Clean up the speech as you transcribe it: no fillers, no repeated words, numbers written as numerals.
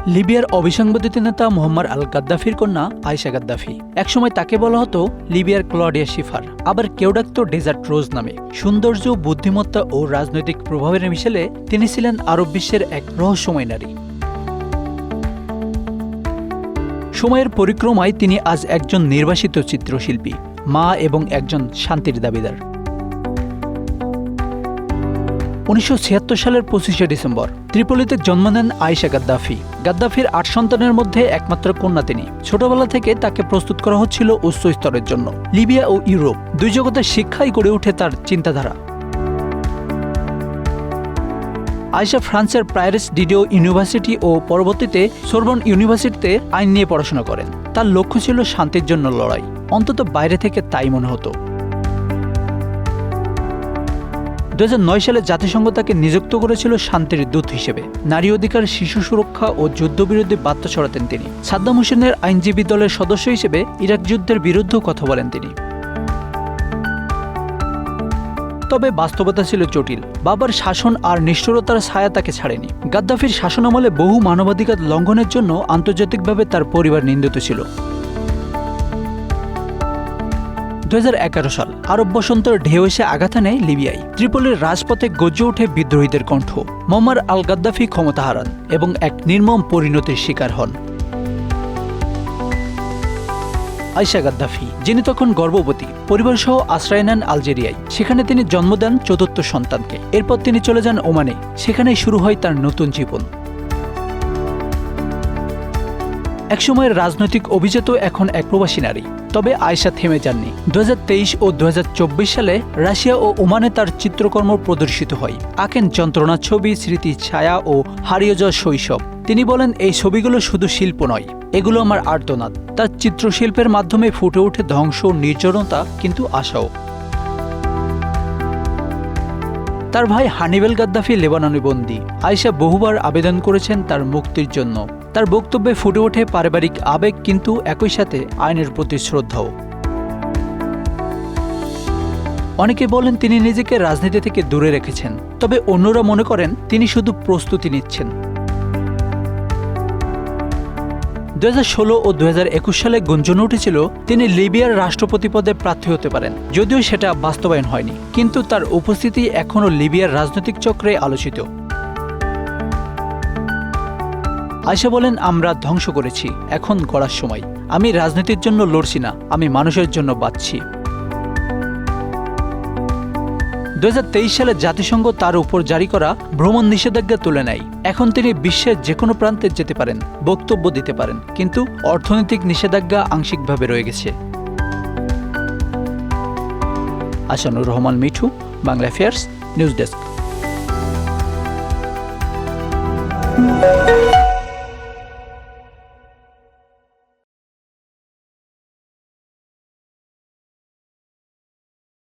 লিবিয়ার অবিসংবাদিত নেতা মুয়াম্মার আল গাদ্দাফির কন্যা আয়েশা গাদ্দাফি। একসময় তাকে বলা হতো লিবিয়ার ক্লডিয়া শিফার, আবার কেউ ডাকত ডেজার্ট রোজ নামে। সৌন্দর্য, বুদ্ধিমত্তা ও রাজনৈতিক প্রভাবের মিশেলে তিনি ছিলেন আরব বিশ্বের এক রহস্যময় নারী। সময়ের পরিক্রমায় তিনি আজ একজন নির্বাসিত চিত্রশিল্পী, মা এবং একজন শান্তির দাবিদার। 1976 সালের 25শে ডিসেম্বর ত্রিপোলিতে জন্ম নেন আয়েশা গাদ্দাফি। গাদ্দাফির 8 সন্তানের মধ্যে একমাত্র কন্যা তিনি। ছোটবেলা থেকে তাকে প্রস্তুত করা হচ্ছিল উচ্চ স্তরের জন্য। লিবিয়া ও ইউরোপ দুই জগতের শিক্ষাই গড়ে ওঠে তার চিন্তাধারা। আয়েশা ফ্রান্সের প্যারিস ডিডিও ইউনিভার্সিটি ও পরবর্তীতে সোরবন ইউনিভার্সিটিতে আইন নিয়ে পড়াশোনা করেন। তার লক্ষ্য ছিল শান্তির জন্য লড়াই, অন্তত বাইরে থেকে তাই মনে হতো। 2009 সালে জাতিসংঘ তাকে নিযুক্ত করেছিল শান্তির দূত হিসেবে। নারী অধিকার, শিশু সুরক্ষা ও যুদ্ধবিরোধী বার্তা ছড়াতেন তিনি। সাদ্দাম হোসেনের আইনজীবী দলের সদস্য হিসেবে ইরাক যুদ্ধের বিরুদ্ধেও কথা বলেন তিনি। তবে বাস্তবতা ছিল জটিল। বাবার শাসন আর নিষ্ঠুরতার ছায়া তাকে ছাড়েনি। গাদ্দাফির শাসনামলে বহু মানবাধিকার লঙ্ঘনের জন্য আন্তর্জাতিকভাবে তার পরিবার নিন্দিত ছিল। 2011 সাল আরব বসন্তের ঢেউ এসে আঘাত নেয় লিবিয়ায়। ত্রিপোলির রাজপথে গর্জে ওঠে বিদ্রোহীদের কণ্ঠ। মুয়াম্মার আল গাদ্দাফি ক্ষমতা হারান এবং এক নির্মম পরিণতির শিকার হন। আয়েশা গাদ্দাফি, যিনি তখন গর্ভবতী, পরিবারসহ আশ্রয় নেন আলজেরিয়ায়। সেখানে তিনি জন্ম দেন 4র্থ সন্তানকে। এরপর তিনি চলে যান ওমানে। সেখানেই শুরু হয় তার নতুন জীবন। একসময়ের রাজনৈতিক অভিজাত, এখন এক প্রবাসী নারী। তবে আয়েশা থেমে যাননি। 2023 ও 2024 সালে রাশিয়া ও ওমানে তার চিত্রকর্ম প্রদর্শিত হয়। আঁকেন যন্ত্রণা ছবি, স্মৃতি, ছায়া ও হারিয়ে যাওয়া শৈশব। তিনি বলেন, এই ছবিগুলো শুধু শিল্প নয়, এগুলো আমার আর্তনাদ। তার চিত্রশিল্পের মাধ্যমে ফুটে ওঠে ধ্বংস, নির্জনতা, কিন্তু আশাও। তার ভাই হানিবেল গাদ্দাফি লেবাননে বন্দী। আয়েশা বহুবার আবেদন করেছেন তার মুক্তির জন্য। তার বক্তব্যে ফুটে ওঠে পারিবারিক আবেগ, কিন্তু একই সাথে আইনের প্রতি শ্রদ্ধাও। অনেকে বলেন তিনি নিজেকে রাজনীতি থেকে দূরে রেখেছেন, তবে অন্যরা মনে করেন তিনি শুধু প্রস্তুতি নিচ্ছেন। 2016 ও 2021 সালে গুঞ্জন উঠেছিল তিনি লিবিয়ার রাষ্ট্রপতি পদে প্রার্থী হতে পারেন, যদিও সেটা বাস্তবায়ন হয়নি। কিন্তু তার উপস্থিতি এখনও লিবিয়ার রাজনৈতিক চক্রে আলোচিত। আয়েশা বলেন, আমরা ধ্বংস করেছি, এখন গড়ার সময়। আমি রাজনীতির জন্য লড়ছি না, আমি মানুষের জন্য বাঁচছি। 2023 সালে জাতিসংঘ তার উপর জারি করা ভ্রমণ নিষেধাজ্ঞা তুলে নেয়। এখন তিনি বিশ্বের যে কোনো প্রান্তে যেতে পারেন, বক্তব্য দিতে পারেন, কিন্তু অর্থনৈতিক নিষেধাজ্ঞা আংশিকভাবে রয়ে গেছে। Asanur Rahman Mithu, Bangla affairs, news desk.